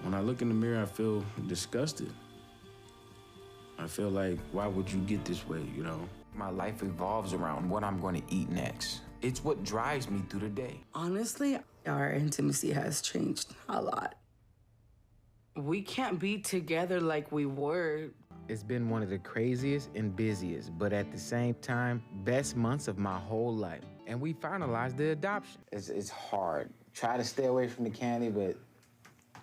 When I look in the mirror, I feel disgusted. I feel like, why would you get this way, you know? My life revolves around what I'm going to eat next. It's what drives me through the day. Honestly, our intimacy has changed a lot. We can't be together like we were. It's been one of the craziest and busiest, but at the same time, best months of my whole life. And we finalized the adoption. It's hard. Try to stay away from the candy, but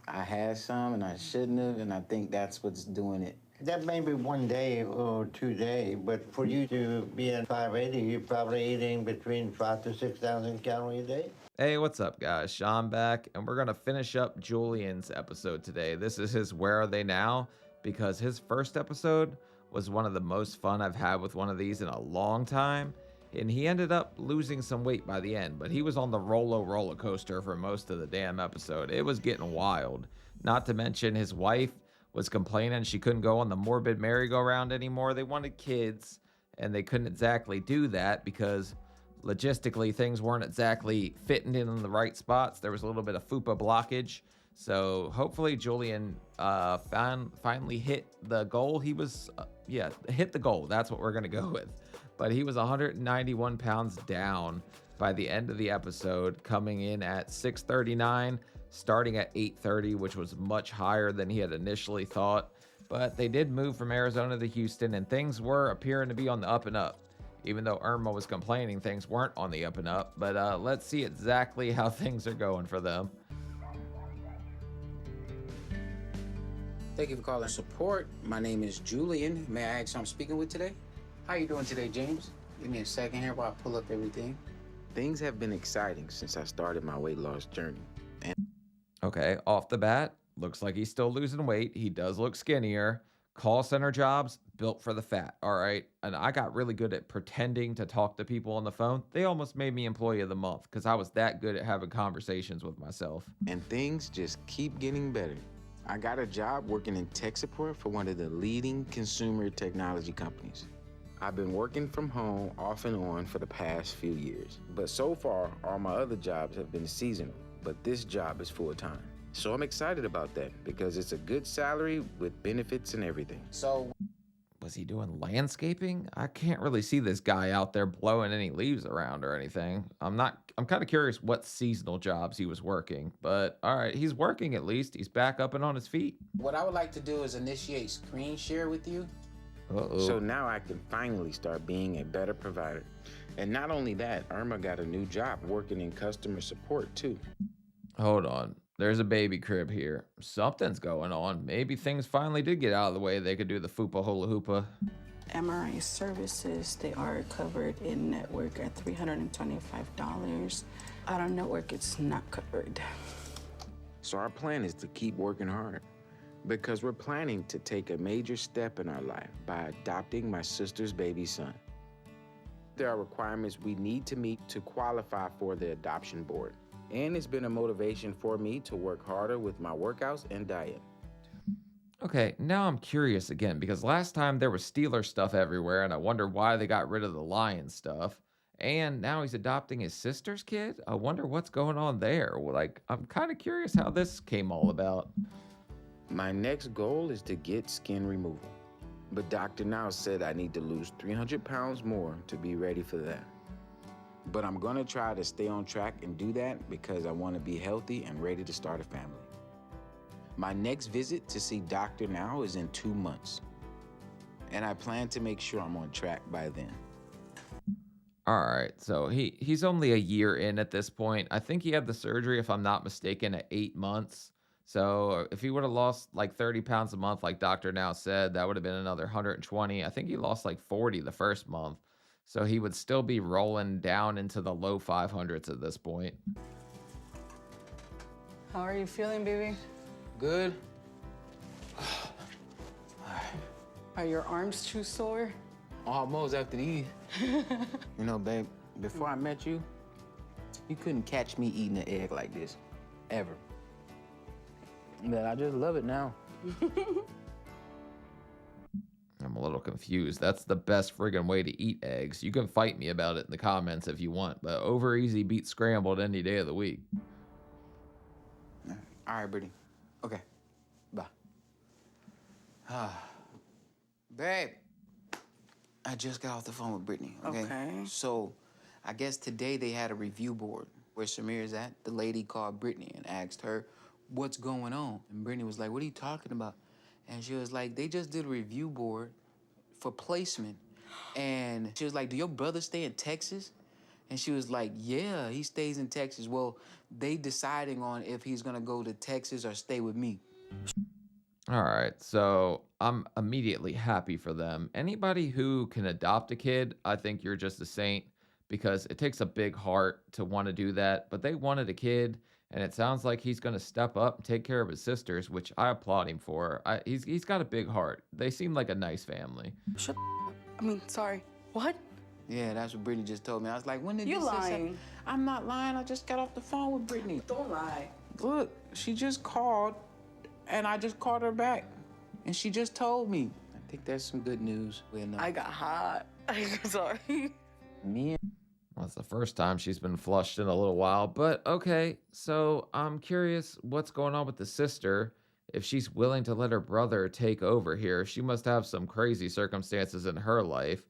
I had some and I shouldn't have, and I think that's what's doing it. That may be 1 day or 2 days, but for you to be at 580, you're probably eating between 5,000 to 6,000 calories a day. Hey, what's up, guys? Sean back, and we're going to finish up Julian's episode today. This is his Where Are They Now? Because his first episode was one of the most fun I've had with one of these in a long time, and he ended up losing some weight by the end, but he was on the roller coaster for most of the damn episode. It was getting wild. Not to mention his wife was complaining she couldn't go on the morbid merry-go-round anymore. They wanted kids, and they couldn't exactly do that because logistically things weren't exactly fitting in the right spots. There was a little bit of FUPA blockage. So hopefully Julian finally hit the goal. He was, hit the goal. That's what we're going to go with. But he was 191 pounds down by the end of the episode, coming in at 639, starting at 830, which was much higher than he had initially thought. But they did move from Arizona to Houston, and things were appearing to be on the up and up. Even though Irma was complaining, things weren't on the up and up. But let's see exactly how things are going for them. Thank you for calling support. My name is Julian. May I ask who I'm speaking with today? How you doing today, James? Give me a second here while I pull up everything. Things have been exciting since I started my weight loss journey. Okay, off the bat, looks like he's still losing weight. He does look skinnier. Call center jobs, built for the fat, all right? And I got really good at pretending to talk to people on the phone. They almost made me employee of the month because I was that good at having conversations with myself. And things just keep getting better. I got a job working in tech support for one of the leading consumer technology companies. I've been working from home off and on for the past few years, but so far, all my other jobs have been seasonal, but this job is full-time. So I'm excited about that because it's a good salary with benefits and everything. So, Was he doing landscaping? I can't really see this guy out there blowing any leaves around or anything. I'm kind of curious what seasonal jobs he was working, but all right, he's working at least. He's back up and on his feet. what I would like to do is initiate screen share with you. Uh-oh. So now I can finally start being a better provider. And not only that, Irma got a new job working in customer support too. Hold on. There's a baby crib here. Something's going on. Maybe things finally did get out of the way. They could do the fupa hula hoopa. MRI services, they are covered in network at $325. Out of network, it's not covered. So our plan is to keep working hard because we're planning to take a major step in our life by adopting my sister's baby son. There are requirements we need to meet to qualify for the adoption board. And it's been a motivation for me to work harder with my workouts and diet. Okay, now I'm curious again because last time there was Steeler stuff everywhere and I wonder why they got rid of the Lion stuff. And now he's adopting his sister's kid? I wonder what's going on there. Like, I'm kind of curious how this came all about. My next goal is to get skin removal. But Dr. Now said I need to lose 300 pounds more to be ready for that. But I'm gonna try to stay on track and do that because I wanna be healthy and ready to start a family. My next visit to see Dr. Now is in 2 months. And I plan to make sure I'm on track by then. All right, so he's only a year in at this point. I think he had the surgery, if I'm not mistaken, at 8 months. So if he would have lost like 30 pounds a month, like Dr. Now said, that would have been another 120. I think he lost like 40 the first month. So he would still be rolling down into the low 500s at this point. How are you feeling, baby? Good? Are your arms too sore? Almost after these. You know, babe, before I met you, you couldn't catch me eating an egg like this, ever. But I just love it now. I'm a little confused. That's the best friggin' way to eat eggs. You can fight me about it in the comments if you want, but over easy beats scrambled any day of the week. All right, Brittany. Okay, Babe, I just got off the phone with Brittany, okay? Okay. So, I guess today they had a review board where Samir's at. The lady called Brittany and asked her, what's going on? And Brittany was like, what are you talking about? And she was like, they just did a review board for placement. And she was like, do your brother stay in Texas? And she was like, yeah, he stays in Texas. Well, they deciding on if he's gonna go to Texas or stay with me. All right, so I'm immediately happy for them. Anybody who can adopt a kid, I think you're just a saint because it takes a big heart to want to do that. But they wanted a kid, and it sounds like he's going to step up and take care of his sisters, which I applaud him for. He's got a big heart. They seem like a nice family. Sorry. What? Yeah, that's what Brittany just told me. I was like, when did You this lying. happen? I'm not lying. I just got off the phone with Brittany. Don't lie. Look, she just called, and I just called her back, and she just told me. I think that's some good news. I got hot. I'm sorry. Me and Well, it's the first time she's been flushed in a little while, but okay. So I'm curious what's going on with the sister. If she's willing to let her brother take over here, she must have some crazy circumstances in her life.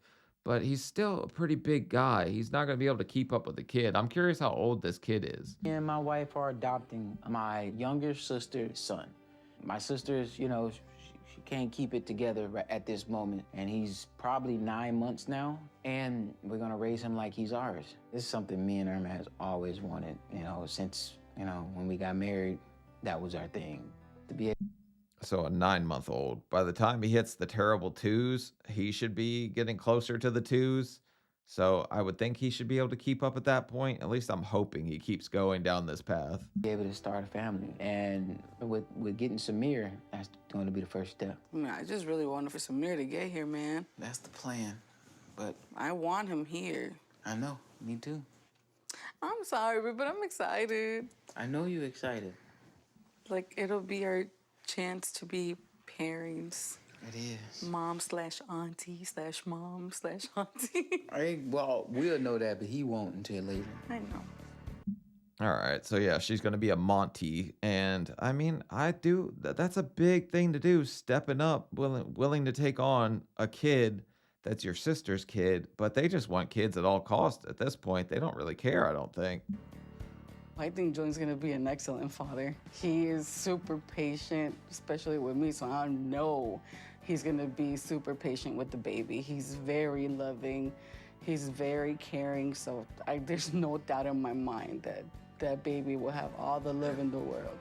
But he's still a pretty big guy. He's not going to be able to keep up with the kid. I'm curious how old this kid is. Me and my wife are adopting my younger sister's son. My sister's, she can't keep it together at this moment. And he's probably 9 months now. And we're gonna raise him like he's ours. This is something me and Irma has always wanted, since, when we got married, that was our thing. To be So a 9-month-old. By the time he hits the terrible twos, he should be getting closer to the twos. So I would think he should be able to keep up at that point. At least I'm hoping he keeps going down this path. able to start a family. And with getting Samir, that's going to be the first step. I just really wanted for Samir to get here, man. That's the plan. But I want him here. I know, me too. I'm sorry, but I'm excited. I know you're excited. Like, it'll be our chance to be parents. It is. Mom/auntie/mom/auntie. Well, we'll know that, but he won't until later. I know. All right. So yeah, she's going to be a Monty. And I mean, that's a big thing to do, stepping up, willing to take on a kid that's your sister's kid, but they just want kids at all costs at this point. They don't really care, I don't think. I think Julian's gonna be an excellent father. He is super patient, especially with me, so I know he's gonna be super patient with the baby. He's very loving, he's very caring, so there's no doubt in my mind that that baby will have all the love in the world.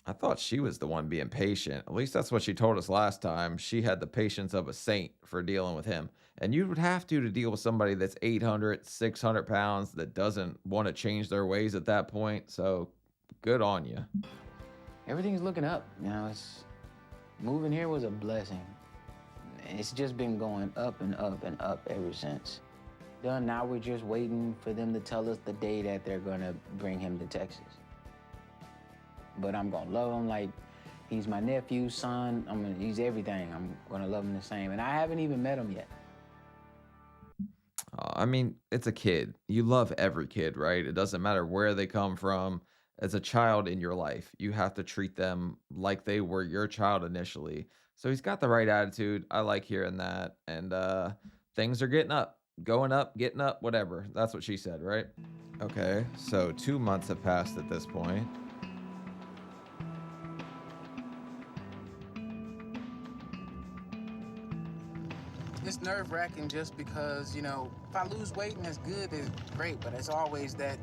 I thought she was the one being patient. At least that's what she told us last time. She had the patience of a saint for dealing with him. And you would have to deal with somebody that's 800, 600 pounds that doesn't want to change their ways at that point. So good on you. Everything's looking up. Moving here was a blessing. It's just been going up and up and up ever since. Done. Now we're just waiting for them to tell us the day that they're gonna bring him to Texas. But I'm gonna love him like he's my nephew, son. He's everything. I'm gonna love him the same. And I haven't even met him yet. I mean, it's a kid. You love every kid, right? It doesn't matter where they come from. As a child in your life, you have to treat them like they were your child initially. So he's got the right attitude. I like hearing that. And things are getting up, going up, getting up, whatever. That's what she said, right? Okay, so 2 months have passed at this point. It's nerve-wracking just because, if I lose weight and that's good, it's great, but it's always that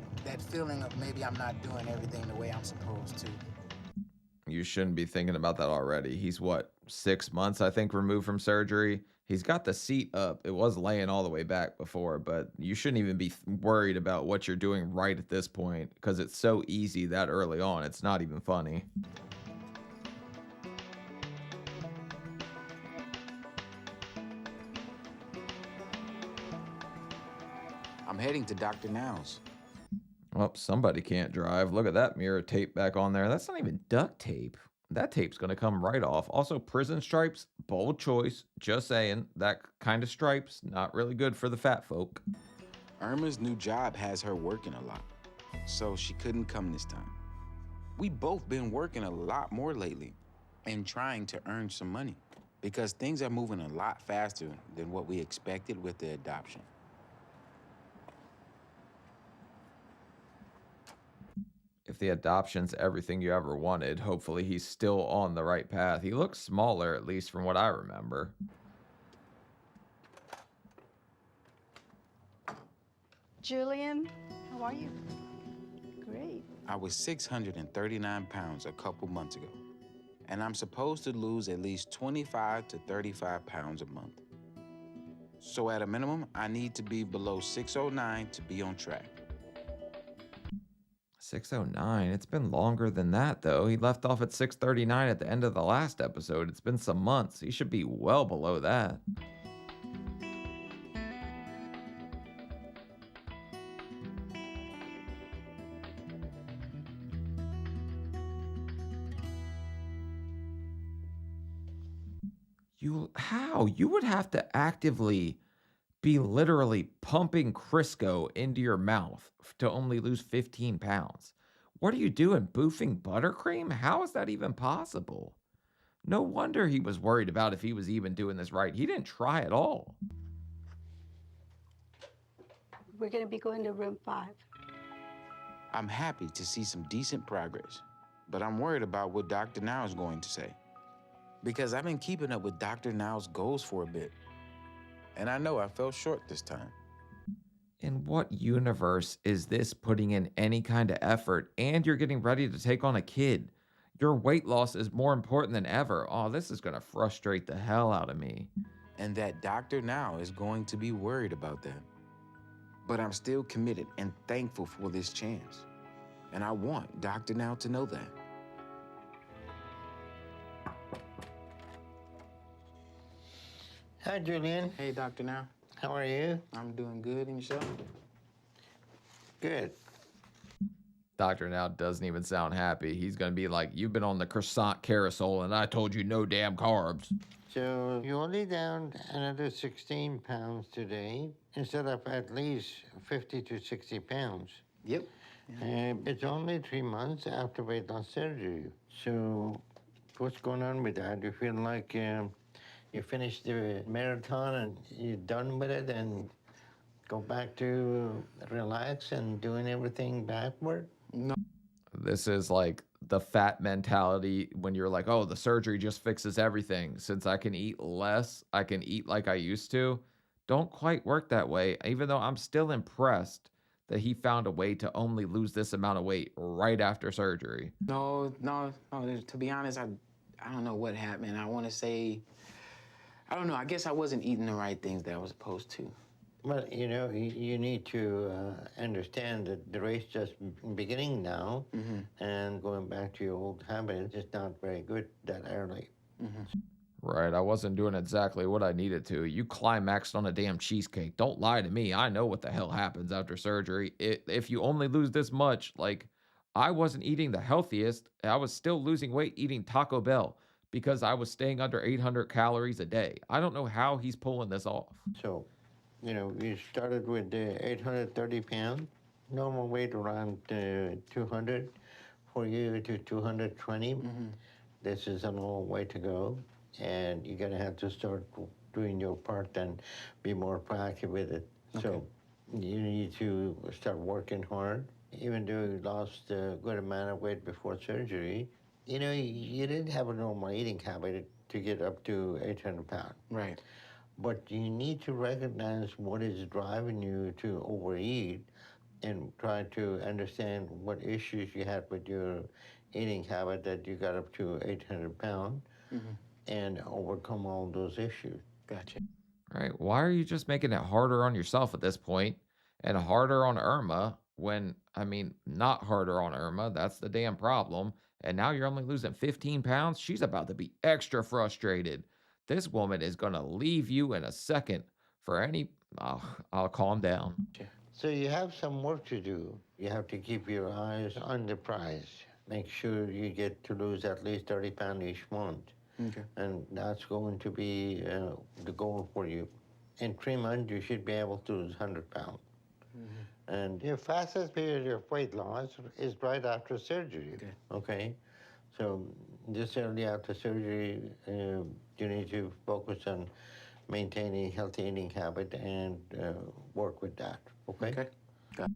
feeling of maybe I'm not doing everything the way I'm supposed to. You shouldn't be thinking about that already. He's 6 months, I think, removed from surgery. He's got the seat up. It was laying all the way back before, but you shouldn't even be worried about what you're doing right at this point because it's so easy that early on. It's not even funny. I'm heading to Dr. Now's. Well, somebody can't drive. Look at that mirror tape back on there. That's not even duct tape. That tape's going to come right off. Also, prison stripes, bold choice. Just saying, that kind of stripes, not really good for the fat folk. Irma's new job has her working a lot, so she couldn't come this time. We both been working a lot more lately and trying to earn some money. because things are moving a lot faster than what we expected with the adoption. If the adoption's everything you ever wanted, hopefully he's still on the right path. He looks smaller, at least from what I remember. Julian, how are you? Great. I was 639 pounds a couple months ago, and I'm supposed to lose at least 25 to 35 pounds a month. So at a minimum, I need to be below 609 to be on track. 609. It's been longer than that, though. He left off at 639 at the end of the last episode. It's been some months. He should be well below that. How? You would have to actively be literally pumping Crisco into your mouth to only lose 15 pounds. What are you doing? Boofing buttercream? How is that even possible? No wonder he was worried about if he was even doing this right. He didn't try at all. We're going to be going to room 5. I'm happy to see some decent progress, but I'm worried about what Dr. Now is going to say. Because I've been keeping up with Dr. Now's goals for a bit, and I know I fell short this time. In what universe is this putting in any kind of effort and you're getting ready to take on a kid? Your weight loss is more important than ever. Oh, this is going to frustrate the hell out of me. And that Dr. Now is going to be worried about that. But I'm still committed and thankful for this chance. And I want Dr. Now to know that. Hi, Julian. Hey, Dr. Now. How are you? I'm doing good, and yourself? Good. Dr. Now doesn't even sound happy. He's going to be like, you've been on the croissant carousel and I told you no damn carbs. So you're only down another 16 pounds today instead of at least 50 to 60 pounds. Yep. It's only 3 months after weight loss surgery. So what's going on with that? You feel like you finished the marathon and you're done with it and go back to relax and doing everything backward? No. This is like the fat mentality when you're like, oh, the surgery just fixes everything. Since I can eat less, I can eat like I used to. Don't quite work that way, even though I'm still impressed that he found a way to only lose this amount of weight right after surgery. No. To be honest, I don't know what happened. I want to say, I don't know. I guess I wasn't eating the right things that I was supposed to. Well, you know, you need to understand that the race just beginning now, and going back to your old habits is not very good that early. Right, I wasn't doing exactly what I needed to. You climaxed on a damn cheesecake. Don't lie to me. I know what the hell happens after surgery. If you only lose this much, like, I wasn't eating the healthiest. I was still losing weight eating Taco Bell because I was staying under 800 calories a day. I don't know how he's pulling this off. So, you know, you started with 830 pounds, normal weight around 200, for you to 220. This is a long way to go, and you're gonna have to start doing your part and be more proactive with it. Okay. So you need to start working hard. Even though you lost a good amount of weight before surgery, you know, you didn't have a normal eating habit to get up to 800 pounds. Right. But you need to recognize what is driving you to overeat and try to understand what issues you had with your eating habit that you got up to 800 pounds and overcome all those issues. Gotcha. Right, why are you just making it harder on yourself at this point and harder on Irma when, I mean, not harder on Irma, that's the damn problem. And now you're only losing 15 pounds? She's about to be extra frustrated. This woman is going to leave you in a second for any... I'll calm down. So you have some work to do. You have to keep your eyes on the prize. Make sure you get to lose at least 30 pounds each month. Okay. And that's going to be the goal for you. In 3 months, you should be able to lose 100 pounds. And your fastest period of weight loss is right after surgery. Okay? So this early after surgery, you need to focus on maintaining healthy eating habit and work with that. Okay. Okay.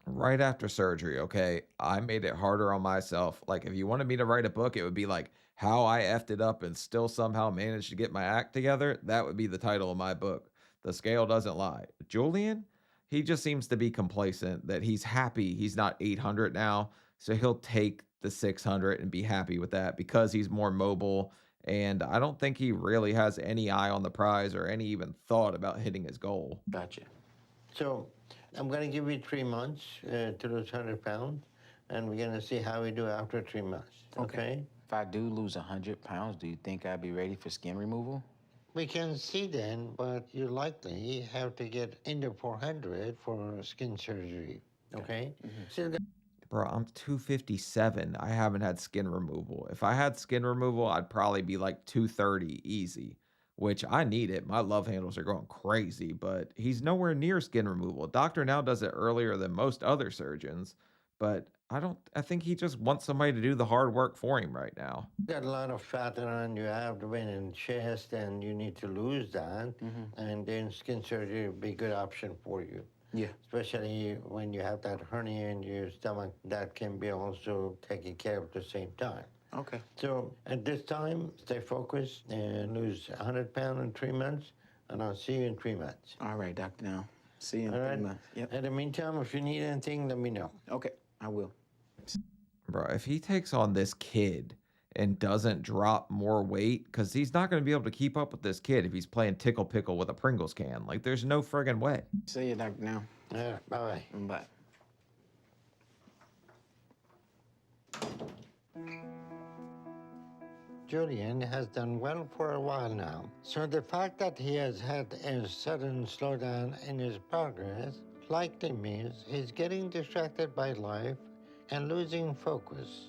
Right after surgery, okay, I made it harder on myself. Like, if you wanted me to write a book, it would be like how I effed it up and still somehow managed to get my act together. That would be the title of my book. The scale doesn't lie. Julian, he just seems to be complacent that he's happy he's not 800 now. So he'll take the 600 and be happy with that because he's more mobile. And I don't think he really has any eye on the prize or any even thought about hitting his goal. Gotcha. So I'm going to give you 3 months to lose 100 pounds, and we're going to see how we do after 3 months. Okay? If I do lose 100 pounds, do you think I'd be ready for skin removal? We can see then, but you likely have to get into 400 for skin surgery. Okay? Still got Bro, I'm 257. I haven't had skin removal. If I had skin removal, I'd probably be like 230 easy, which I need it. My love handles are going crazy, but he's nowhere near skin removal. Doctor now does it earlier than most other surgeons, but I think he just wants somebody to do the hard work for him right now. got a lot of fat around your abdomen and chest, and you need to lose that. And then skin surgery would be a good option for you. Yeah. Especially when you have that hernia in your stomach, that can be also taken care of at the same time. Okay. So at this time, stay focused and lose 100 pounds in 3 months, and I'll see you in 3 months. All right, Doctor. Now, see you in All 3 right? months. Yep. In the meantime, if you need anything, let me know. Okay, I will. Bro, if he takes on this kid and doesn't drop more weight, because he's not going to be able to keep up with this kid if he's playing tickle pickle with a Pringles can. Like, there's no friggin' way. See you, Doctor. Now. Yeah, bye-bye. Bye. Julian has done well for a while now, so the fact that he has had a sudden slowdown in his progress likely means he's getting distracted by life and losing focus.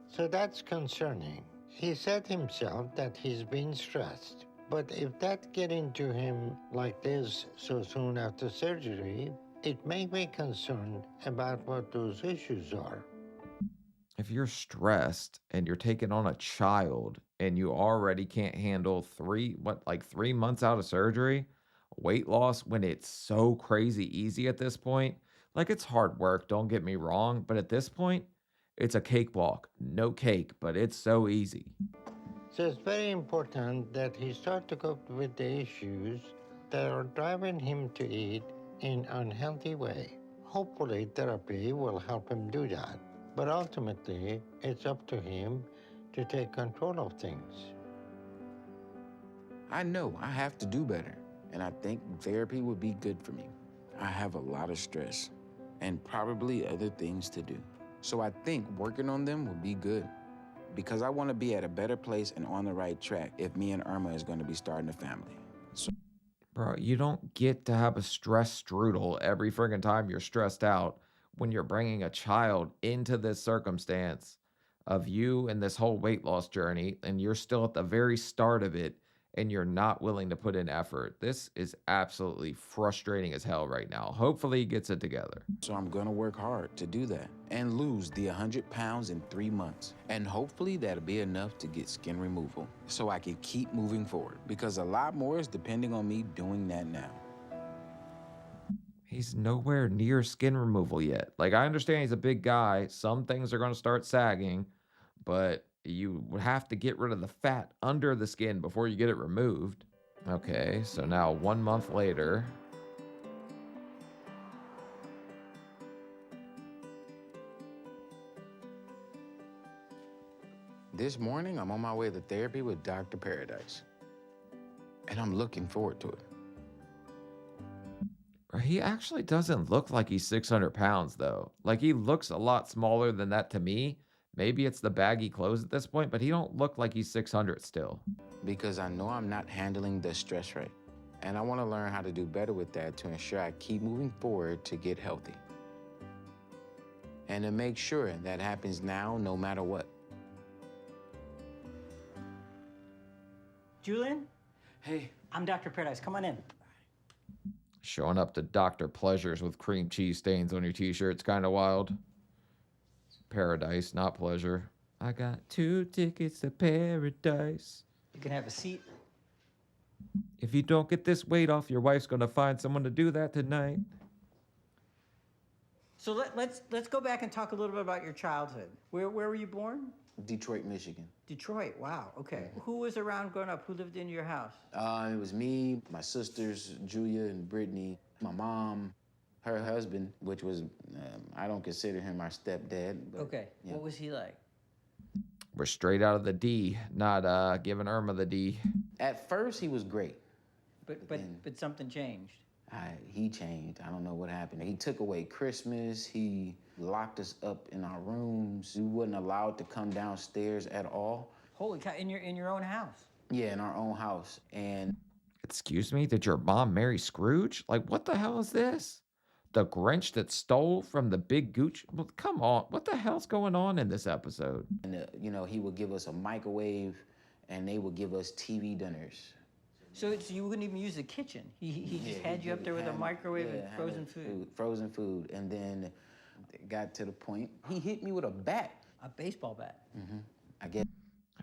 So that's concerning. He said himself that he's been stressed, but if that get into him like this so soon after surgery, it may be concerned about what those issues are. If you're stressed and you're taking on a child and you already can't handle 3 months out of surgery, weight loss when it's so crazy easy at this point, like it's hard work, don't get me wrong, but at this point, it's a cakewalk. No cake, but it's so easy. So it's very important that he start to cope with the issues that are driving him to eat in an unhealthy way. Hopefully therapy will help him do that. But ultimately, it's up to him to take control of things. I know I have to do better, and I think therapy would be good for me. I have a lot of stress and probably other things to do. So I think working on them would be good because I want to be at a better place and on the right track if me and Irma is going to be starting a family. So, Bro, you don't get to have a stress strudel every friggin' time you're stressed out when you're bringing a child into this circumstance of you and this whole weight loss journey, and you're still at the very start of it, and you're not willing to put in effort. This is absolutely frustrating as hell right now. Hopefully he gets it together. So I'm gonna work hard to do that and lose the 100 pounds in 3 months. And hopefully that'll be enough to get skin removal so I can keep moving forward because a lot more is depending on me doing that now. He's nowhere near skin removal yet. Like, I understand he's a big guy. Some things are going to start sagging, but you would have to get rid of the fat under the skin before you get it removed. Okay, so now 1 month later. This morning, I'm on my way to therapy with Dr. Paradise. And I'm looking forward to it. He actually doesn't look like he's 600 pounds, though. Like, he looks a lot smaller than that to me. Maybe it's the baggy clothes at this point, but he don't look like he's 600 still. Because I know I'm not handling the stress right. And I want to learn how to do better with that to ensure I keep moving forward to get healthy. And to make sure that happens now, no matter what. Julian, Hey. I'm Dr. Paradise. Come on in. Showing up to Dr. Pleasures with cream cheese stains on your t-shirt. It's kind of wild. Paradise, not pleasure. I got 2 tickets to paradise. You can have a seat. If you don't get this weight off, your wife's gonna find someone to do that tonight. So let's go back and talk a little bit about your childhood. Where were you born? Detroit, Michigan. Detroit. Wow. Okay. Who was around growing up? Who lived in your house? It was me, my sisters, Julia and Brittany, my mom, her husband, which was, I don't consider him our stepdad. But, Okay. yeah. What was he like? We're straight out of the D, not giving Irma the D. At first, he was great. But something changed. He changed. I don't know what happened. He took away Christmas. He locked us up in our rooms. We wasn't allowed to come downstairs at all. Holy cow! In your own house. Yeah, in our own house. And Excuse me, did your mom marry Scrooge? Like, what the hell is this? The Grinch that stole from the big gooch? Well, come on, what the hell's going on in this episode? you know, he would give us a microwave, and they would give us TV dinners. So you wouldn't even use the kitchen. He just had you up there with a microwave and frozen food. Frozen food. And then it got to the point, he hit me with a bat. A baseball bat. I guess.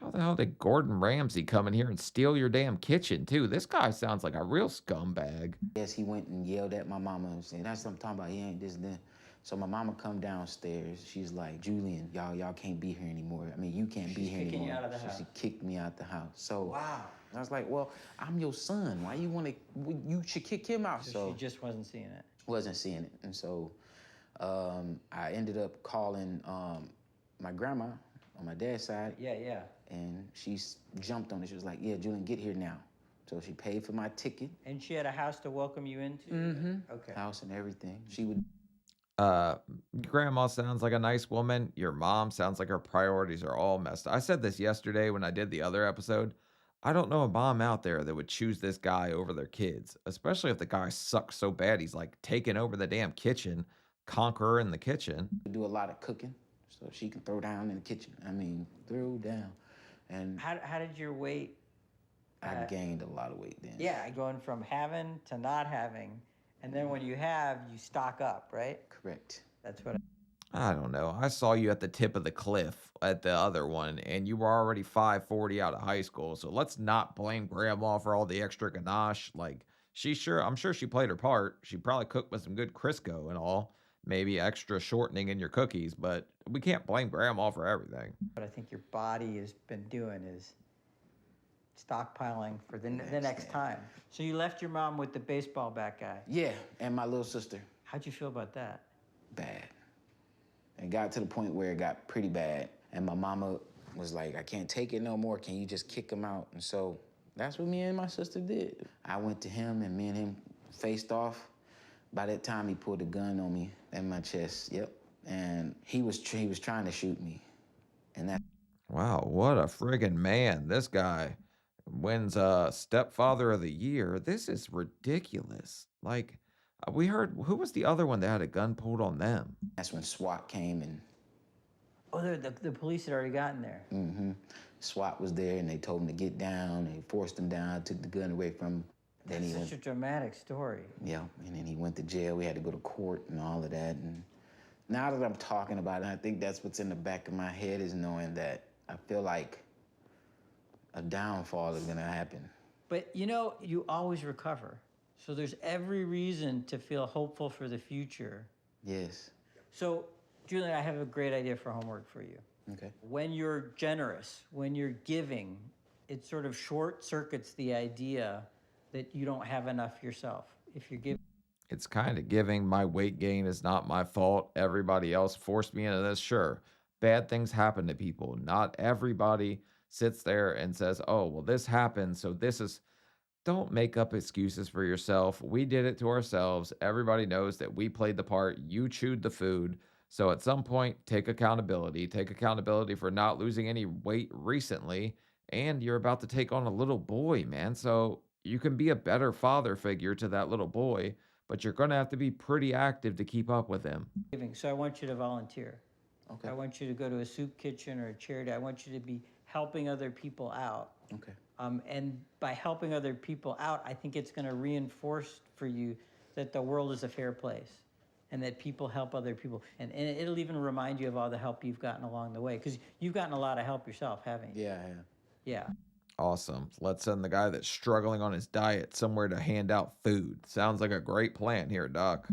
How the hell did Gordon Ramsay come in here and steal your damn kitchen, too? This guy sounds like a real scumbag. Yes, he went and yelled at my mama and said, that's what I'm talking about, he ain't this and that. So my mama come downstairs, she's like, Julian, y'all can't be here anymore. I mean, you can't be here anymore. She's kicking you out of the house. She kicked me out the house. So Wow. I was like, well, I'm your son. Why you should kick him out. So she just wasn't seeing it. Wasn't seeing it. And so I ended up calling my grandma on my dad's side. Yeah. And she jumped on it. She was like, yeah, Julian, get here now. So she paid for my ticket. And she had a house to welcome you into? Okay. House and everything. She would. Grandma sounds like a nice woman. Your mom sounds like her priorities are all messed up. I said this yesterday when I did the other episode. I don't know a mom out there that would choose this guy over their kids, especially if the guy sucks so bad he's like taking over the damn kitchen, conqueror in the kitchen. Do a lot of cooking, so she can throw down in the kitchen. I mean, throw down. And How did your weight? I gained a lot of weight then. Yeah, going from having to not having, and then when you have, you stock up, right? Correct. That's what. I don't know. I saw you at the tip of the cliff at the other one, and you were already 540 out of high school. So let's not blame Grandma for all the extra ganache. Like, I'm sure she played her part. She probably cooked with some good Crisco and all, maybe extra shortening in your cookies, but we can't blame Grandma for everything. What I think your body has been doing is stockpiling for the next time. So you left your mom with the baseball bat guy. Yeah, and my little sister. How'd you feel about that? Bad. It got to the point where it got pretty bad. And my mama was like, I can't take it no more. Can you just kick him out? And so that's what me and my sister did. I went to him, and me and him faced off. By that time, he pulled a gun on me in my chest. Yep. And he was trying to shoot me. And that. Wow, what a friggin' man. This guy wins Stepfather of the Year. This is ridiculous. Like, we heard, who was the other one that had a gun pulled on them? That's when SWAT came and. Oh, the police had already gotten there. SWAT was there, and they told him to get down. They forced him down, took the gun away from him. Then That's such a dramatic story. Yeah, and then he went to jail. We had to go to court and all of that. And now that I'm talking about it, I think that's what's in the back of my head, is knowing that I feel like a downfall is gonna happen. But you always recover. So there's every reason to feel hopeful for the future. Yes. So, Julian, I have a great idea for homework for you. Okay. When you're generous, when you're giving, it sort of short circuits the idea that you don't have enough yourself. If you're giving. It's kind of giving. My weight gain is not my fault. Everybody else forced me into this. Sure, bad things happen to people. Not everybody sits there and says, oh, well, this happened, so this is. Don't make up excuses for yourself. We did it to ourselves. Everybody knows that we played the part. You chewed the food. So at some point, take accountability. Take accountability for not losing any weight recently. And you're about to take on a little boy, man. So you can be a better father figure to that little boy, but you're going to have to be pretty active to keep up with him. So I want you to volunteer. Okay. I want you to go to a soup kitchen or a charity. I want you to be helping other people out. Okay. And by helping other people out, I think it's going to reinforce for you that the world is a fair place and that people help other people. And it'll even remind you of all the help you've gotten along the way, because you've gotten a lot of help yourself, haven't you? Yeah, I have. Yeah. Awesome. Let's send the guy that's struggling on his diet somewhere to hand out food. Sounds like a great plan here, Doc.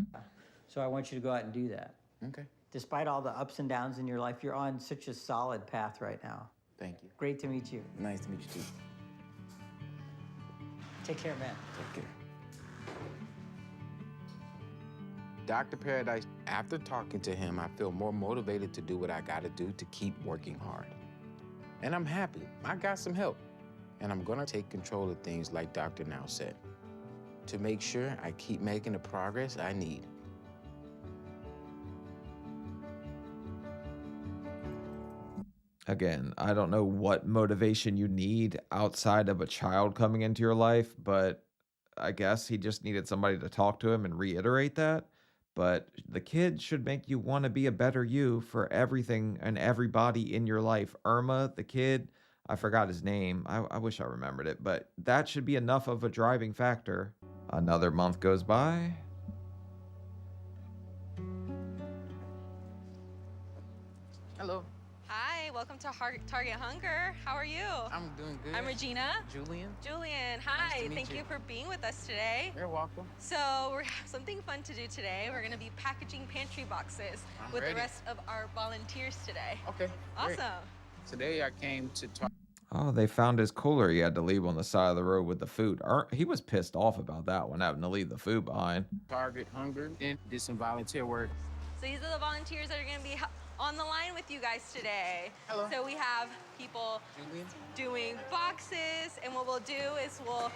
So I want you to go out and do that. Okay. Despite all the ups and downs in your life, you're on such a solid path right now. Thank you. Great to meet you. Nice to meet you too. Take care, man. Take care. Dr. Paradise, after talking to him, I feel more motivated to do what I gotta do to keep working hard. And I'm happy. I got some help. And I'm gonna take control of things like Dr. Now said, to make sure I keep making the progress I need. Again, I don't know what motivation you need outside of a child coming into your life, but I guess he just needed somebody to talk to him and reiterate that. But the kid should make you want to be a better you for everything and everybody in your life. Irma, the kid, I forgot his name. I wish I remembered it, but that should be enough of a driving factor. Another month goes by. Hello. Hi, welcome to Target Hunger. How are you? I'm doing good. I'm Regina. Julian. Julian, hi. Nice to meet Thank you. you for being with us today. You're welcome. So we have something fun to do today. We're going to be packaging pantry boxes I'm with ready. the rest of our volunteers today. Okay. Awesome. Great. Today I came to talk. Oh, they found his cooler he had to leave on the side of the road with the food. He was pissed off about that one, having to leave the food behind. Target Hunger and did some volunteer work. So these are the volunteers that are going to be on the line with you guys today. Hello. So we have people Julian. doing boxes, and what we'll do is we'll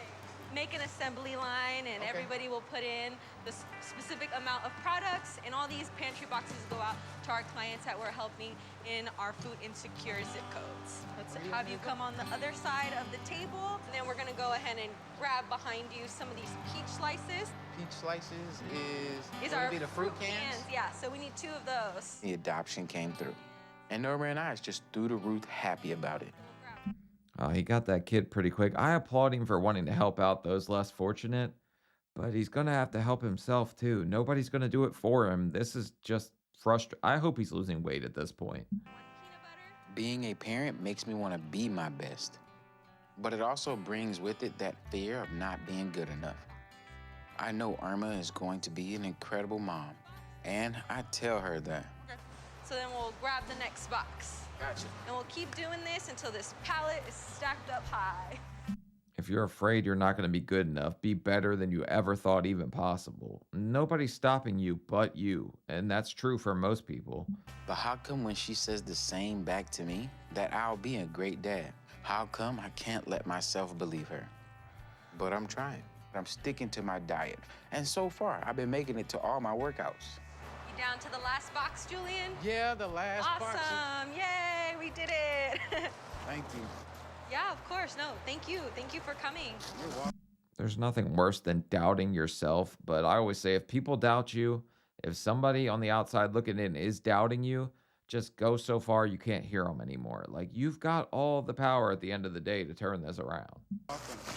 make an assembly line, and Okay. everybody will put in the specific amount of products, and all these pantry boxes go out to our clients that we're helping in our food insecure zip codes. Let's have you come on the other side of the table, and then we're gonna go ahead and grab behind you some of these peach slices. Peach slices These would are it be the fruit cans? Yeah, so we need 2 of those. The adoption came through. And Irma and I is just through the roof happy about it. He got that kid pretty quick. I applaud him for wanting to help out those less fortunate, but he's going to have to help himself too. Nobody's going to do it for him. This is just frustrating. I hope he's losing weight at this point. Being a parent makes me want to be my best. But it also brings with it that fear of not being good enough. I know Irma is going to be an incredible mom, and I tell her that. Okay. So then we'll grab the next box. Gotcha. And we'll keep doing this until this pallet is stacked up high. If you're afraid you're not going to be good enough, be better than you ever thought even possible. Nobody's stopping you but you, and that's true for most people. But how come when she says the same back to me, that I'll be a great dad? How come I can't let myself believe her? But I'm trying. I'm sticking to my diet. And so far, I've been making it to all my workouts. You down to the last box, Julian? Yeah, the last box. Awesome. Yay, we did it. Thank you. Yeah, of course. No, thank you. Thank you for coming. You're welcome. There's nothing worse than doubting yourself, but I always say if people doubt you, if somebody on the outside looking in is doubting you, just go so far you can't hear them anymore. Like, you've got all the power at the end of the day to turn this around.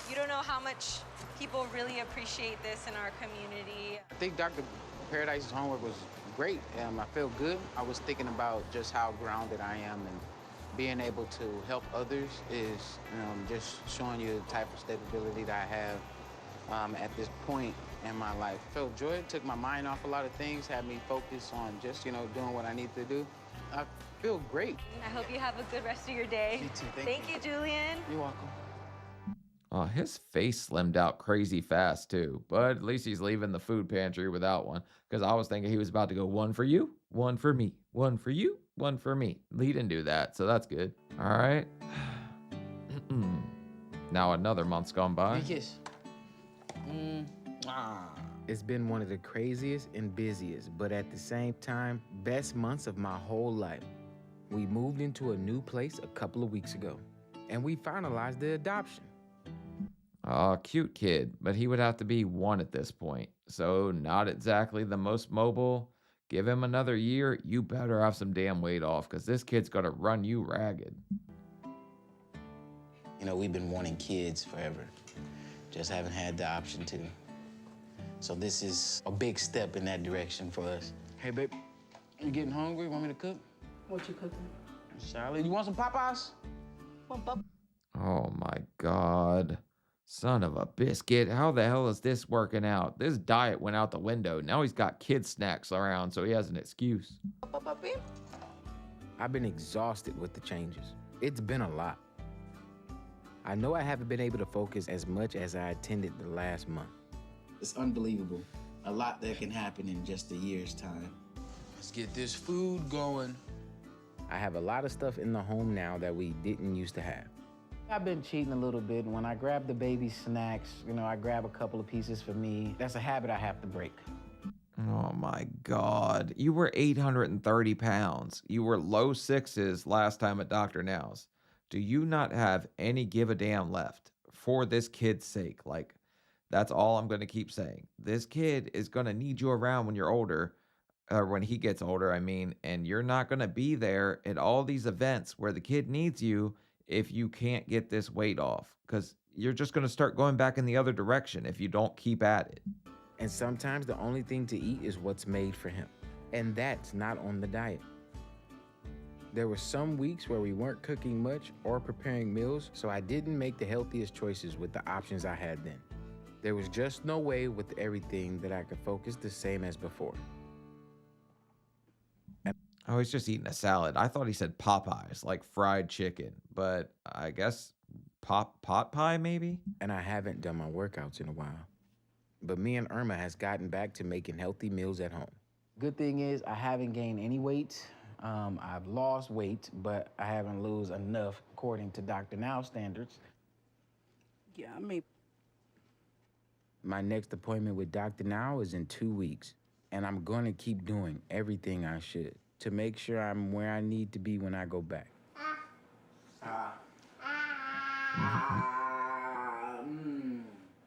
You don't know how much people really appreciate this in our community. I think Dr. Paradise's homework was great. I feel good. I was thinking about just how grounded I am, and being able to help others is just showing you the type of stability that I have at this point in my life. Felt joy, took my mind off a lot of things, had me focus on just, doing what I need to do. I feel great. I hope you have a good rest of your day. You too, Thank you, Julian. You're welcome. His face slimmed out crazy fast too, but at least he's leaving the food pantry without one, because I was thinking he was about to go 1 for you, 1 for me, 1 for you, 1 for me. He didn't do that, so that's good. All right. Now another month's gone by. Kiss. It's been one of the craziest and busiest, but at the same time, best months of my whole life. We moved into a new place a couple of weeks ago, and we finalized the adoption. Cute kid, but he would have to be 1 at this point, so not exactly the most mobile. Give him another year, you better have some damn weight off, because this kid's gonna run you ragged. We've been wanting kids forever. Just haven't had the option to. So this is a big step in that direction for us. Hey, babe, you getting hungry? Want me to cook? What you cooking? Salad. You want some Popeyes? Oh my God. Son of a biscuit. How the hell is this working out? This diet went out the window. Now he's got kid snacks around, so he has an excuse. I've been exhausted with the changes. It's been a lot. I know I haven't been able to focus as much as I attended the last month. It's unbelievable. A lot that can happen in just a year's time. Let's get this food going. I have a lot of stuff in the home now that we didn't used to have. I've been cheating a little bit. When I grab the baby snacks, I grab a couple of pieces for me. That's a habit I have to break. Oh my God. You were 830 pounds. You were low sixes last time at Dr. Now's. Do you not have any give a damn left for this kid's sake? Like, that's all I'm going to keep saying. This kid is going to need you around when you're older, or when he gets older, I mean, and you're not going to be there at all these events where the kid needs you if you can't get this weight off, because you're just going to start going back in the other direction if you don't keep at it. And sometimes the only thing to eat is what's made for him. And that's not on the diet. There were some weeks where we weren't cooking much or preparing meals, so I didn't make the healthiest choices with the options I had then. There was just no way with everything that I could focus the same as before. Oh, he's just eating a salad. I thought he said Popeyes, like fried chicken, but I guess pot pie maybe? And I haven't done my workouts in a while. But me and Irma has gotten back to making healthy meals at home. Good thing is I haven't gained any weight. I've lost weight, but I haven't lost enough according to Dr. Now standards. Yeah, I mean, My next appointment with Dr. Now is in 2 weeks, and I'm gonna keep doing everything I should to make sure I'm where I need to be when I go back.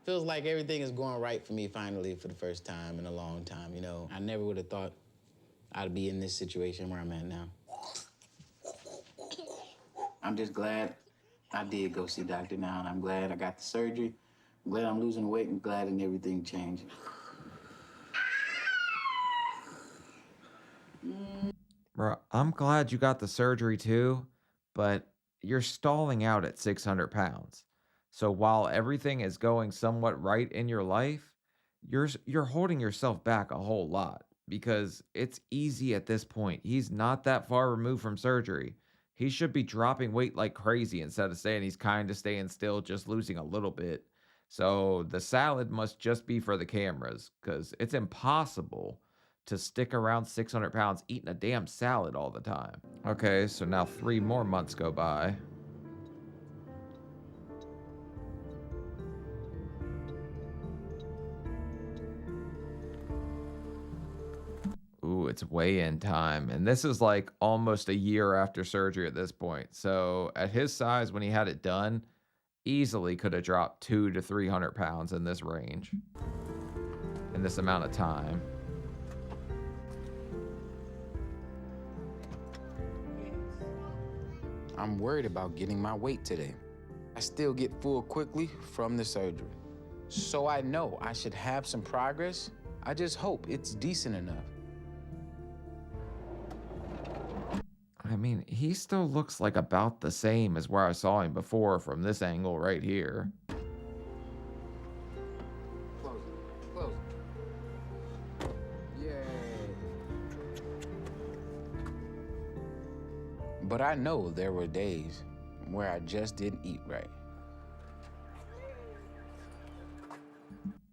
Feels like everything is going right for me finally for the first time in a long time, I never would have thought I'd be in this situation where I'm at now. I'm just glad I did go see Dr. Now, and I'm glad I got the surgery. I'm glad I'm losing weight and glad and everything changed. Bro, I'm glad you got the surgery too, but you're stalling out at 600 pounds. So while everything is going somewhat right in your life, you're holding yourself back a whole lot because it's easy at this point. He's not that far removed from surgery. He should be dropping weight like crazy instead of saying he's kind of staying still, just losing a little bit. So the salad must just be for the cameras because it's impossible to stick around 600 pounds eating a damn salad all the time. Okay, so now 3 more months go by. Ooh, it's weigh-in time. And this is like almost a year after surgery at this point. So at his size, when he had it done, easily could have dropped 200 to 300 pounds in this range, in this amount of time. I'm worried about getting my weight today. I still get full quickly from the surgery. So I know I should have some progress. I just hope it's decent enough. I mean, he still looks like about the same as where I saw him before from this angle right here. Close it. Close it. Yay. But I know there were days where I just didn't eat right.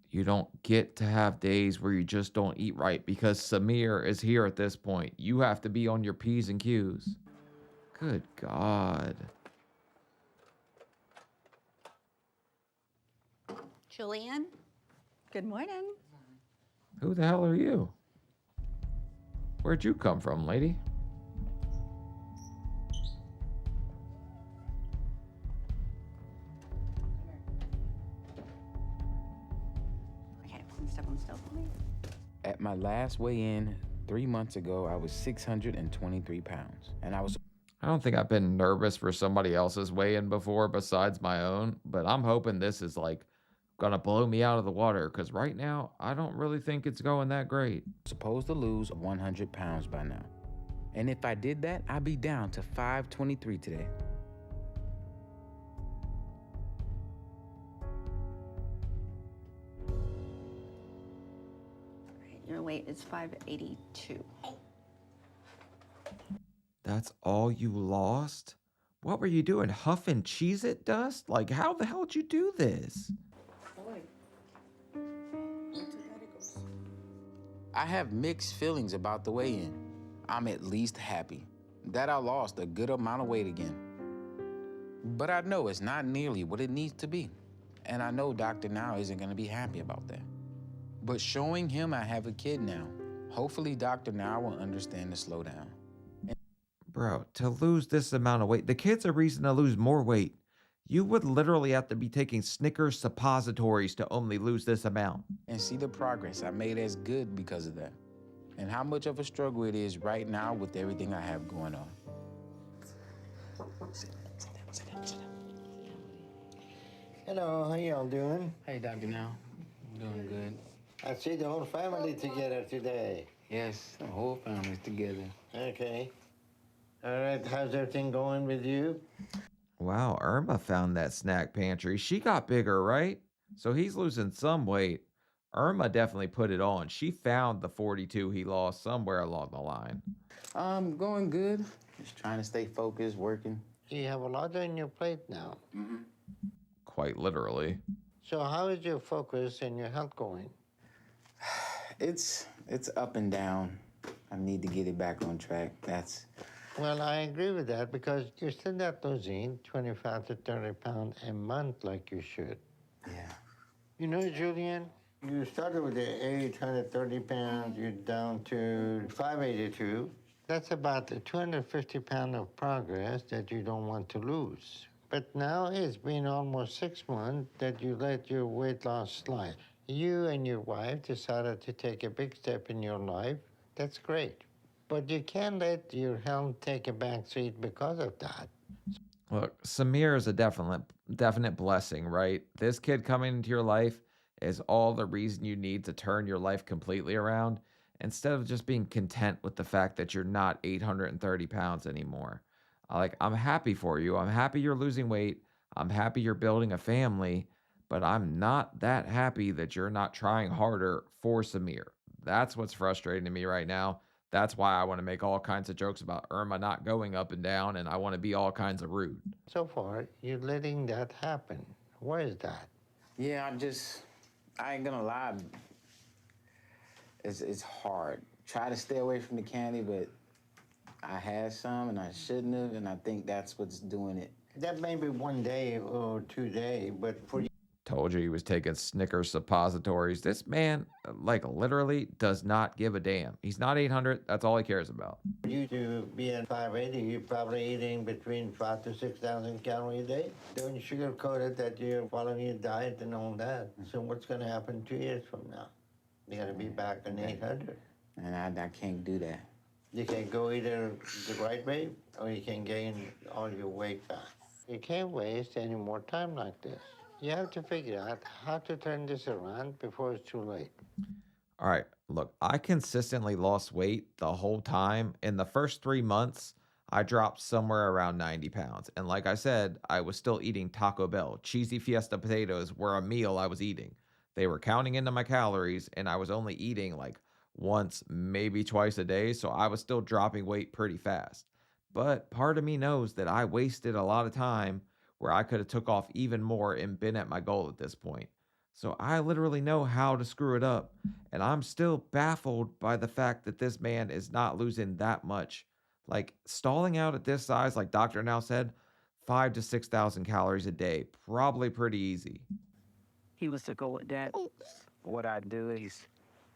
You don't get to have days where you just don't eat right because Samir is here at this point. You have to be on your P's and Q's. Good God. Julian, good morning. Who the hell are you? Where'd you come from, lady? Okay, step on still for me. At my last weigh-in 3 months ago, I was 623 pounds, and I don't think I've been nervous for somebody else's weigh-in before besides my own, but I'm hoping this is like gonna blow me out of the water, because right now, I don't really think it's going that great. Supposed to lose 100 pounds by now. And if I did that, I'd be down to 523 today. Your weight is 582. That's all you lost? What were you doing, huffing Cheez-It dust? Like, how the hell did you do this? I have mixed feelings about the weigh-in. I'm at least happy that I lost a good amount of weight again. But I know it's not nearly what it needs to be. And I know Dr. Now isn't gonna be happy about that. But showing him I have a kid now, hopefully Dr. Now will understand to slow down. Bro, to lose this amount of weight, the kid's a reason to lose more weight. You would literally have to be taking Snickers suppositories to only lose this amount. And see the progress I made as good because of that. And how much of a struggle it is right now with everything I have going on. Sit down. Hello, how y'all doing? Hey, Dr. Now. I'm doing good. I see the whole family together today. Yes, the whole family's together. Okay. All right, how's everything going with you? Wow, Irma found that snack pantry. She got bigger, right? So he's losing some weight. Irma definitely put it on. She found the 42 he lost somewhere along the line. Going good. Just trying to stay focused, working. You have a lot on your plate now. Mm-hmm. Quite literally. So how is your focus and your health going? It's up and down. I need to get it back on track. Well, I agree with that because you're still not losing 25 to 30 pounds a month like you should. Yeah. You know, Julian, you started with the 830 pounds, you're down to 582. That's about 250 pounds of progress that you don't want to lose. But now it's been almost 6 months that you let your weight loss slide. You and your wife decided to take a big step in your life. That's great. But you can't let your health take a back seat because of that. Look, Samir is a definite blessing, right? This kid coming into your life is all the reason you need to turn your life completely around instead of just being content with the fact that you're not 830 pounds anymore. I'm happy for you. I'm happy you're losing weight. I'm happy you're building a family, but I'm not that happy that you're not trying harder for Samir. That's what's frustrating to me right now. That's why I want to make all kinds of jokes about Irma not going up and down, and I want to be all kinds of rude. So far, you're letting that happen. Why is that? Yeah, I ain't gonna lie. It's hard. Try to stay away from the candy, but I had some and I shouldn't have, and I think that's what's doing it. That may be 1 day or 2 days, but for you. Told you he was taking Snickers suppositories. This man, literally does not give a damn. He's not 800. That's all he cares about. For you to be at 580, you're probably eating between 5,000 to 6,000 calories a day. Don't sugarcoat it that you're following your diet and all that. So what's going to happen 2 years from now? You're going to be back on 800. And I can't do that. You can go either the right way or you can gain all your weight back. You can't waste any more time like this. You have to figure out how to turn this around before it's too late. All right, look, I consistently lost weight the whole time. In the first 3 months, I dropped somewhere around 90 pounds. And like I said, I was still eating Taco Bell. Cheesy Fiesta potatoes were a meal I was eating. They were counting into my calories, and I was only eating like once, maybe twice a day. So I was still dropping weight pretty fast. But part of me knows that I wasted a lot of time where I could have took off even more and been at my goal at this point. So I literally know how to screw it up, and I'm still baffled by the fact that this man is not losing that much. Like, stalling out at this size, like Dr. Now said, 5,000 to 6,000 calories a day, probably pretty easy. He was to go with that. What I do is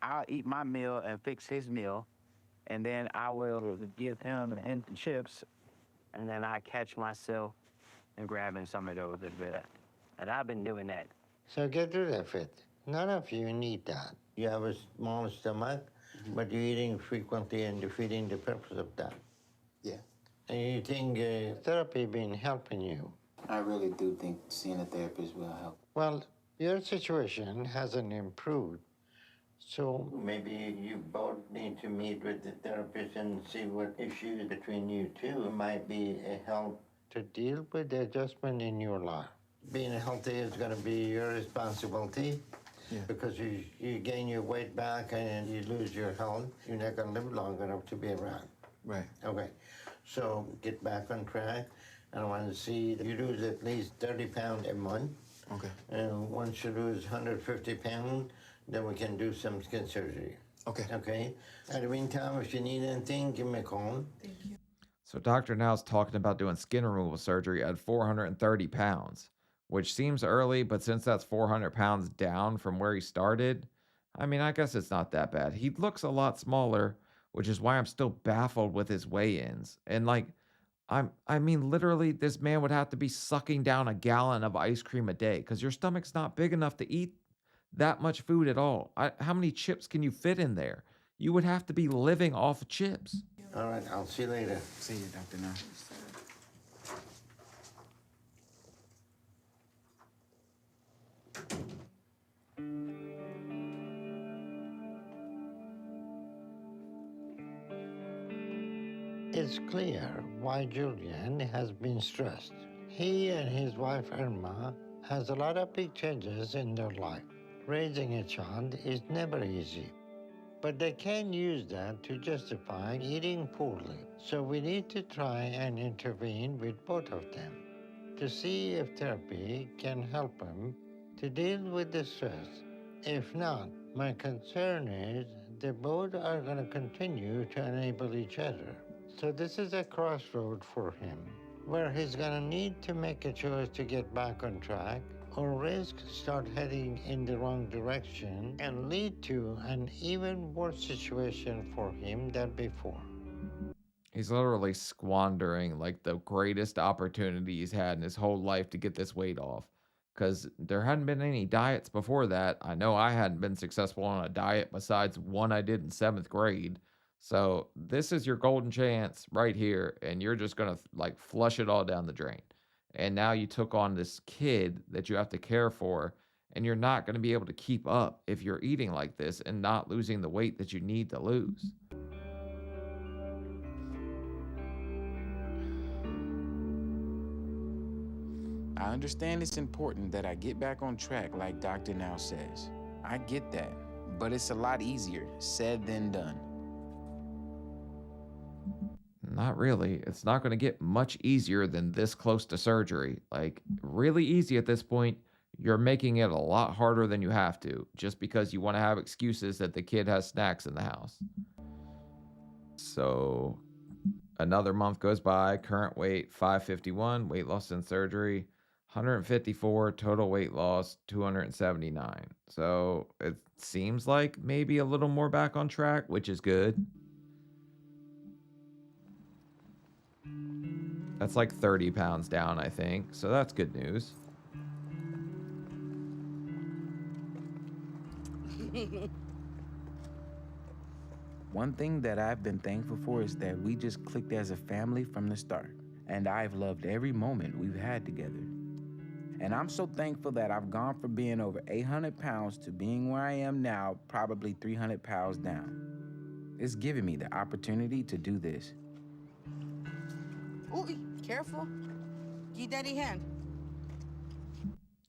I'll eat my meal and fix his meal, and then I will give him and the chips, and then I catch myself and grabbing some of those as well. And I've been doing that. So get rid of it. None of you need that. You have a small stomach, but you're eating frequently and defeating the purpose of that. Yeah. And you think therapy been helping you? I really do think seeing a therapist will help. Well, Your situation hasn't improved. So maybe you both need to meet with the therapist and see what issues between you two might be a help to deal with the adjustment in your life. Being healthy is going to be your responsibility. Yeah. Because you gain your weight back and you lose your health, you're not going to live long enough to be around. Right. Okay. So get back on track. And I want to see you lose at least 30 pounds a month. Okay. And once you lose 150 pounds, then we can do some skin surgery. Okay. Okay. At the meantime, if you need anything, give me a call. Thank you. So Dr. Now's talking about doing skin removal surgery at 430 pounds, which seems early, but since that's 400 pounds down from where he started, I mean, I guess it's not that bad. He looks a lot smaller, which is why I'm still baffled with his weigh-ins. And like, I mean, literally, this man would have to be sucking down a gallon of ice cream a day because your stomach's not big enough to eat that much food at all. How many chips can you fit in there? You would have to be living off of chips. All right, I'll see you later. See you, Dr. Now. It's clear why Julian has been stressed. He and his wife Irma has a lot of big changes in their life. Raising a child is never easy, but they can use that to justify eating poorly. So we need to try and intervene with both of them to see if therapy can help them to deal with the stress. If not, my concern is they both are going to continue to enable each other. So this is a crossroad for him, where he's going to need to make a choice to get back on track or risk start heading in the wrong direction and lead to an even worse situation for him than before. He's literally squandering like the greatest opportunity he's had in his whole life to get this weight off. Because there hadn't been any diets before that. I know I hadn't been successful on a diet besides one I did in 7th grade. So this is your golden chance right here. And you're just going to like flush it all down the drain. And now you took on this kid that you have to care for. And you're not going to be able to keep up if you're eating like this and not losing the weight that you need to lose. I understand it's important that I get back on track like Dr. Now says. I get that, but it's a lot easier said than done. Not really. It's not going to get much easier than this close to surgery. Like, really easy at this point. You're making it a lot harder than you have to, just because you want to have excuses that the kid has snacks in the house. So, another month goes by, current weight 551, weight loss in surgery 154, total weight loss 279. So it seems like maybe a little more back on track, which is good. That's like 30 pounds down, I think. So that's good news. One thing that I've been thankful for is that we just clicked as a family from the start. And I've loved every moment we've had together. And I'm so thankful that I've gone from being over 800 pounds to being where I am now, probably 300 pounds down. It's given me the opportunity to do this. Ooh, careful. Give daddy hand.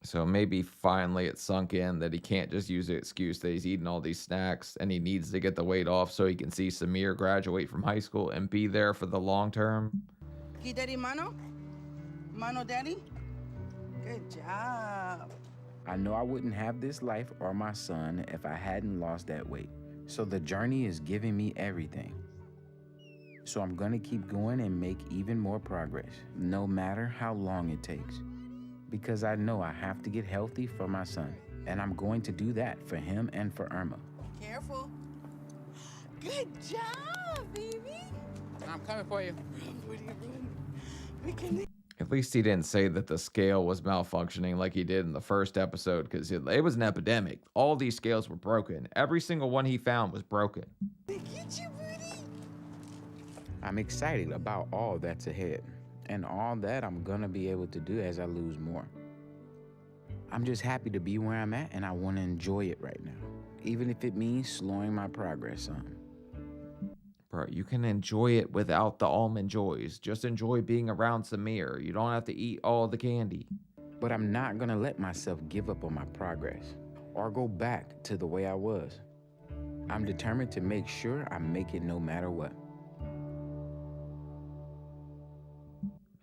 So maybe finally it sunk in that he can't just use the excuse that he's eating all these snacks and he needs to get the weight off so he can see Samir graduate from high school and be there for the long term. Give daddy mano. Mano daddy. Good job. I know I wouldn't have this life or my son if I hadn't lost that weight. So the journey is giving me everything. So I'm gonna keep going and make even more progress, no matter how long it takes. Because I know I have to get healthy for my son. And I'm going to do that for him and for Irma. Careful. Good job, baby. I'm coming for you. We can... At least he didn't say that the scale was malfunctioning like he did in the first episode, because it was an epidemic. All these scales were broken. Every single one he found was broken. Look at you, buddy. I'm excited about all that's ahead and all that I'm gonna be able to do as I lose more. I'm just happy to be where I'm at, and I want to enjoy it right now, even if it means slowing my progress some. Bro, you can enjoy it without the almond joys. Just enjoy being around Samir. You don't have to eat all the candy. But I'm not gonna let myself give up on my progress or go back to the way I was. I'm determined to make sure I make it no matter what.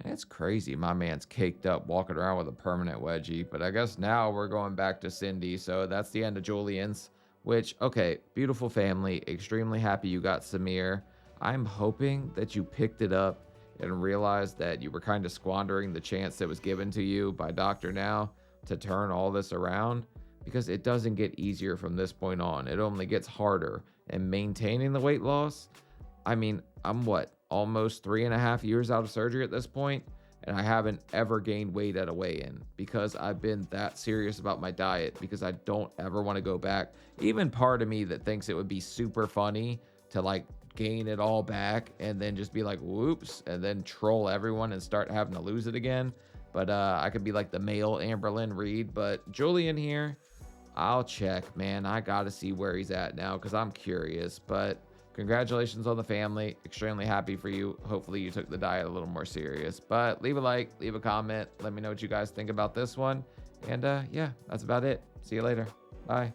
It's crazy. My man's caked up walking around with a permanent wedgie. But I guess now we're going back to Cindy. So that's the end of Julian's. Which, okay, beautiful family. Extremely happy you got Samir. I'm hoping that you picked it up and realized that you were kind of squandering the chance that was given to you by Dr. Now to turn all this around, because it doesn't get easier from this point on. It only gets harder. And maintaining the weight loss, I mean, I'm what, almost 3.5 years out of surgery at this point, and I haven't ever gained weight at a weigh-in because I've been that serious about my diet, because I don't ever want to go back. Even part of me that thinks it would be super funny to like gain it all back and then just be like, whoops, and then troll everyone and start having to lose it again. But I could be like the male Amberlynn Reed. But Julian here, I'll check, man. I got to see where he's at now because I'm curious. But congratulations on the family. Extremely happy for you. Hopefully you took the diet a little more serious. But leave a like, leave a comment. Let me know what you guys think about this one. And yeah, that's about it. See you later. Bye.